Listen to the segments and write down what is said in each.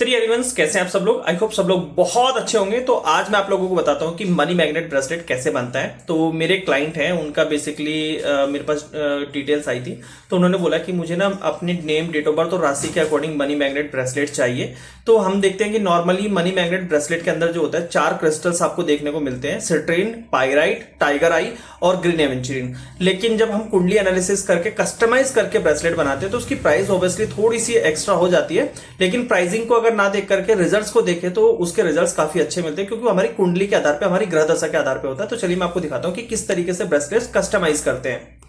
Everyone, कैसे हैं आप सब लोग। आई होप सब लोग बहुत अच्छे होंगे। तो आज मैं आप लोगों को बताता हूं कि मनी मैग्नेट ब्रेसलेट कैसे बनता है। तो मेरे क्लाइंट हैं, उनका बेसिकली मेरे पास डिटेल्स आई थी। तो उन्होंने बोला कि मुझे ना अपनी नेम, डेट ऑफ बर्थ और राशि के अकॉर्डिंग मनी मैग्नेट ब्रेसलेट चाहिए। तो हम देखते हैं कि नॉर्मली मनी मैग्नेट ब्रेसलेट के अंदर जो होता है 4 क्रिस्टल्स आपको देखने को मिलते हैं, सिट्रीन, पाइराइट, टाइगर आई और ग्रीन एवेंचुरिन। लेकिन जब हम कुंडली एनालिसिस करके कस्टमाइज करके ब्रेसलेट बनाते हैं तो उसकी प्राइस ऑब्वियसली थोड़ी सी एक्स्ट्रा हो जाती है। लेकिन प्राइसिंग को अगर ना देख करके रिजल्ट्स को देखें तो उसके रिजल्ट्स काफी अच्छे मिलते हैं, क्योंकि हमारी कुंडली के आधार पे, हमारी ग्रह दशा के आधार पे होता है। तो चलिए मैं आपको दिखाता हूं कि किस तरीके से ब्रेसलेट्स कस्टमाइज करते हैं।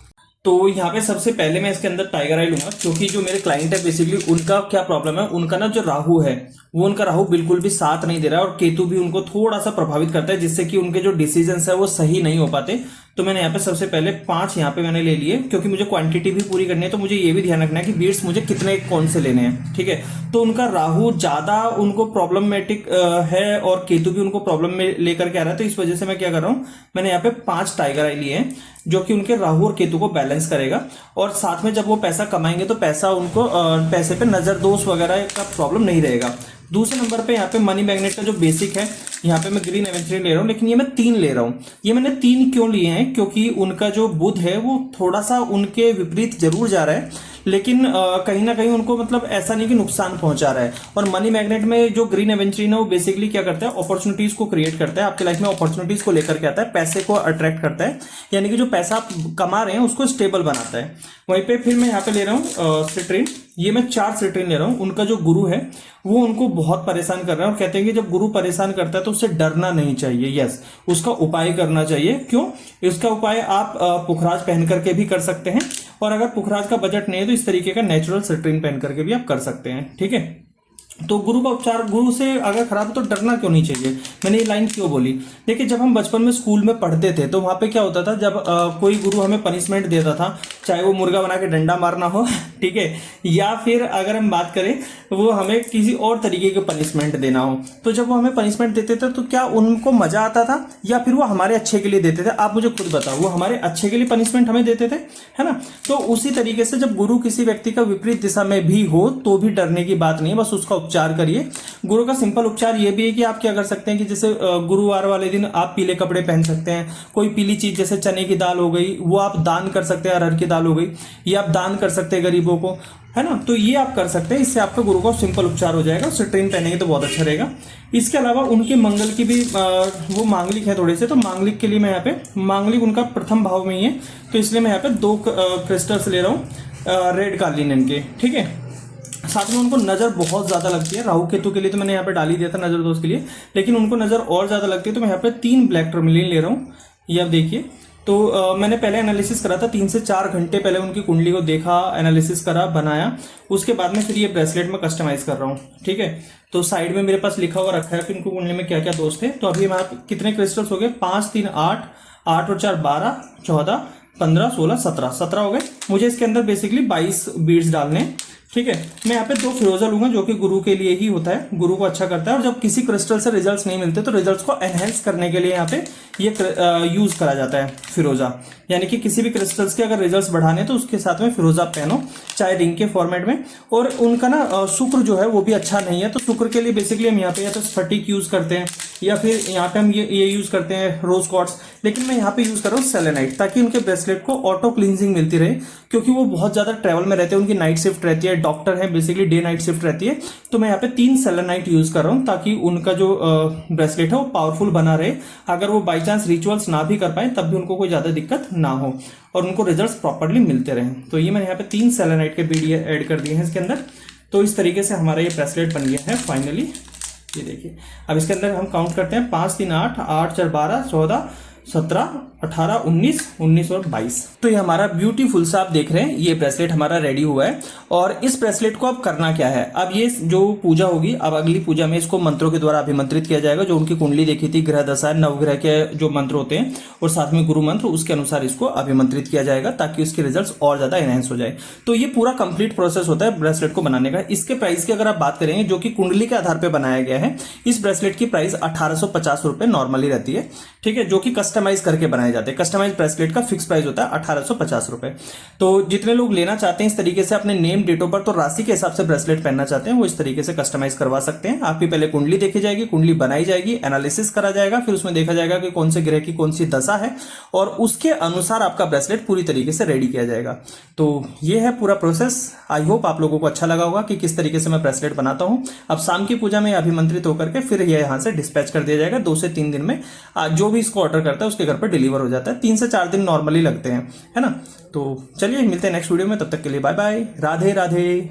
तो यहाँ पे सबसे पहले मैं इसके अंदर टाइगर आई लूंगा, क्योंकि जो मेरे क्लाइंट है बेसिकली उनका क्या प्रॉब्लम है, उनका ना जो राहु है वो उनका राहु बिल्कुल भी साथ नहीं दे रहा है और केतु भी उनको थोड़ा सा प्रभावित करता है, जिससे कि उनके जो डिसीजंस है वो सही नहीं हो पाते। तो मैंने यहाँ पे सबसे पहले 5 यहाँ पे मैंने ले लिए, क्योंकि मुझे क्वांटिटी भी पूरी करनी है। तो मुझे ये भी ध्यान रखना है कि बीड्स मुझे कितने कौन से लेने हैं, ठीक है। तो उनका राहु ज्यादा उनको प्रॉब्लमेटिक है और केतु भी उनको प्रॉब्लम में लेकर के आ रहा है। तो इस वजह से मैं क्या कर रहा हूँ, मैंने यहाँ पे 5 टाइगर आई लिए हैं, जो कि उनके राहु और केतु को बैलेंस करेगा। और साथ में जब वो पैसा कमाएंगे तो पैसा उनको पैसे पे नजर दोष वगैरह का प्रॉब्लम नहीं रहेगा। दूसरे नंबर पे यहाँ पे मनी मैग्नेट का जो बेसिक है, यहाँ पे मैं ग्रीन एवेंचुरिन ले रहा हूँ, लेकिन ये मैं 3 ले रहा हूँ। ये मैंने 3 क्यों लिए हैं, क्योंकि उनका जो बुध है वो थोड़ा सा उनके विपरीत जरूर जा रहा है, लेकिन कहीं ना कहीं उनको मतलब ऐसा नहीं कि नुकसान पहुंचा रहा है। और मनी मैग्नेट में जो ग्रीन एवेंचुरिन है वो बेसिकली क्या करता है, अपॉर्चुनिटीज को क्रिएट करता है, आपके लाइफ में अपॉर्चुनिटीज को लेकर के आता है, पैसे को अट्रैक्ट करता है, यानी कि जो पैसा आप कमा रहे हैं उसको स्टेबल बनाता है। वहीं पे फिर मैं यहाँ पे ले रहा हूँ सिट्रीन। ये मैं 4 सिट्रीन ले रहा हूँ। उनका जो गुरु है वो उनको बहुत परेशान कर रहा है, और कहते हैं कि जब गुरु परेशान करता है तो उससे डरना नहीं चाहिए। यस, उसका उपाय करना चाहिए। क्यों? इसका उपाय आप पुखराज पहन करके भी कर सकते हैं, और अगर पुखराज का बजट नहीं है तो इस तरीके का नेचुरल सिट्रीन पहन करके भी आप कर सकते हैं, ठीक है। तो गुरु का उपचार, गुरु से अगर खराब हो तो डरना क्यों नहीं चाहिए। मैंने ये लाइन क्यों बोली, देखिए जब हम बचपन में स्कूल में पढ़ते थे तो वहां पे क्या होता था, जब कोई गुरु हमें पनिशमेंट देता था, चाहे वो मुर्गा बना के डंडा मारना हो, ठीक है, या फिर अगर हम बात करें वो हमें किसी और तरीके के पनिशमेंट देना हो, तो जब वो हमें पनिशमेंट देते थे तो क्या उनको मजा आता था या फिर वो हमारे अच्छे के लिए देते थे? आप मुझे खुद बताओ, वो हमारे अच्छे के लिए पनिशमेंट हमें देते थे, है ना। तो उसी तरीके से जब गुरु किसी व्यक्ति का विपरीत दिशा में भी हो तो भी डरने की बात नहीं है, बस उसका उपचार करिए। गुरु का सिंपल उपचार ये भी है कि आप क्या कर सकते हैं कि जैसे गुरुवार वाले दिन आप पीले कपड़े पहन सकते हैं, कोई पीली चीज जैसे चने की दाल हो गई वो आप दान कर सकते हैं, अरहर की दाल हो गई ये आप दान कर सकते हैं गरीबों को, है ना। तो ये आप कर सकते हैं, इससे आपका गुरु का सिंपल उपचार हो जाएगा। सिट्रीन पहनेंगे तो बहुत अच्छा रहेगा। इसके अलावा उनके मंगल की भी वो मांगलिक है थोड़े से, तो मांगलिक के लिए मैं यहाँ पे, मांगलिक उनका प्रथम भाव में ही है, तो इसलिए मैं यहाँ पे 2 क्रिस्टल्स ले रहा हूँ रेड कार्लिनेन के, ठीक है। साथ में उनको नजर बहुत ज्यादा लगती है, राहु केतु के लिए तो मैंने यहाँ पे डाल ही दिया था नजर दोष के लिए, लेकिन उनको नजर और ज्यादा लगती है, तो मैं यहाँ पे 3 ब्लैक टर्मलिन ले रहा हूँ। ये आप देखिए, तो मैंने पहले एनालिसिस करा था, 3 से 4 घंटे पहले उनकी कुंडली को देखा, एनालिसिस करा, बनाया, उसके बाद में फिर ये ब्रेसलेट में कस्टमाइज कर रहा हूँ, ठीक है। तो साइड में मेरे पास लिखा हुआ रखा है कि इनको कुंडली में क्या क्या दोष थे। तो अभी हमारे कितने क्रिस्टल्स हो गए, 5, 3, 8, 8 और 4 12, 14, 15, 16, 17 हो गए। मुझे इसके अंदर बेसिकली 22 बीड्स डालने, ठीक है। मैं यहाँ पे 2 फिरोजा लूंगा, जो कि गुरु के लिए ही होता है, गुरु को अच्छा करता है। और जब किसी क्रिस्टल से रिजल्ट्स नहीं मिलते तो रिजल्ट्स को एनहेंस करने के लिए यहाँ पे ये यूज करा जाता है फिरोजा, यानी कि किसी भी क्रिस्टल्स के अगर रिजल्ट्स बढ़ाने तो उसके साथ में फिरोजा पहनो, चाहे रिंग के फॉर्मेट में। और उनका ना शुक्र जो है वो भी अच्छा नहीं है, तो शुक्र के लिए बेसिकली हम यहाँ पे या तो स्फटिक यूज करते हैं, या फिर यहाँ पे हम ये यूज करते हैं रोज क्वार्ट्ज, लेकिन मैं यहाँ पे यूज कर रहा हूँ सेलेनाइट, ताकि उनके ब्रेसलेट को ऑटो क्लींजिंग मिलती रहे, क्योंकि वो बहुत ज्यादा ट्रेवल में रहते हैं, उनकी नाइट शिफ्ट रहती है, डॉक्टर है बेसिकली, डे नाइट शिफ्ट रहती है। तो मैं यहाँ पे 3 सेलेनाइट यूज कर रहा हूँ, ताकि उनका जो ब्रेसलेट है वो पावरफुल बना रहे। अगर वो बाई चांस रिचुअल्स ना भी कर पाए तब भी उनको कोई ज्यादा दिक्कत ना हो और उनको रिजल्ट्स प्रॉपर्ली मिलते रहें। तो ये मैंने यहाँ पे 3 सेलेनाइट के बीड ऐड कर दिए हैं इसके अंदर। तो इस तरीके से हमारा ये ब्रेसलेट बन गया है फाइनली। ये देखिए, अब इसके अंदर हम काउंट करते हैं, 5, 3, 8, 8, 4, 12, 14, 17, 18, 19, 19 और 22। तो ये हमारा ब्यूटीफुल सा आप देख रहे हैं, ये ब्रेसलेट हमारा रेडी हुआ है। और इस ब्रेसलेट को अब करना क्या है, अब ये जो पूजा होगी, अब अगली पूजा में इसको मंत्रों के द्वारा अभिमंत्रित किया जाएगा, जो उनकी कुंडली देखी थी, ग्रह दशा, नवग्रह के जो मंत्र होते हैं और साथ में गुरु मंत्र, उसके अनुसार इसको अभिमंत्रित किया जाएगा, ताकि उसके रिजल्ट और ज्यादा एनहेंस हो जाए। तो ये पूरा कंप्लीट प्रोसेस होता है ब्रेसलेट को बनाने का। इसके प्राइस की अगर आप बात करेंगे, जो कि कुंडली के आधार पर बनाया गया है, इस ब्रेसलेट की प्राइस 1850 रुपए नॉर्मली रहती है, ठीक है, जो कि कस्टमाइज करके बनाए जाते हैं। कस्टमाइज ब्रेसलेट का फिक्स प्राइस होता है 1850 रुपए। तो जितने लोग लेना चाहते हैं इस तरीके से अपने नेम, डेट ऑफ बर्थ और राशि के हिसाब से ब्रेसलेट पहनना चाहते हैं, वो इस तरीके से कस्टमाइज करवा सकते हैं। आपकी पहले कुंडली देखी जाएगी, कुंडली बनाई जाएगी, एनालिसिस करा जाएगा, फिर उसमें देखा जाएगा कि कौन से ग्रह की कौन सी दशा है और उसके अनुसार आपका ब्रेसलेट पूरी तरीके से रेडी किया जाएगा। तो ये है पूरा प्रोसेस। आई होप आप लोगों को अच्छा लगा होगा कि किस तरीके से मैं ब्रेसलेट बनाता हूं। अब शाम की पूजा में अभिमंत्रित होकर के फिर ये यहां से डिस्पैच कर दिया जाएगा। 2 से 3 दिन में जो भी इसको ऑर्डर करता है उसके घर पर डिलीवर हो जाता है। 3 से 4 दिन नॉर्मली लगते हैं, है ना। तो चलिए मिलते हैं नेक्स्ट वीडियो में, तब तक के लिए बाय बाय, राधे राधे।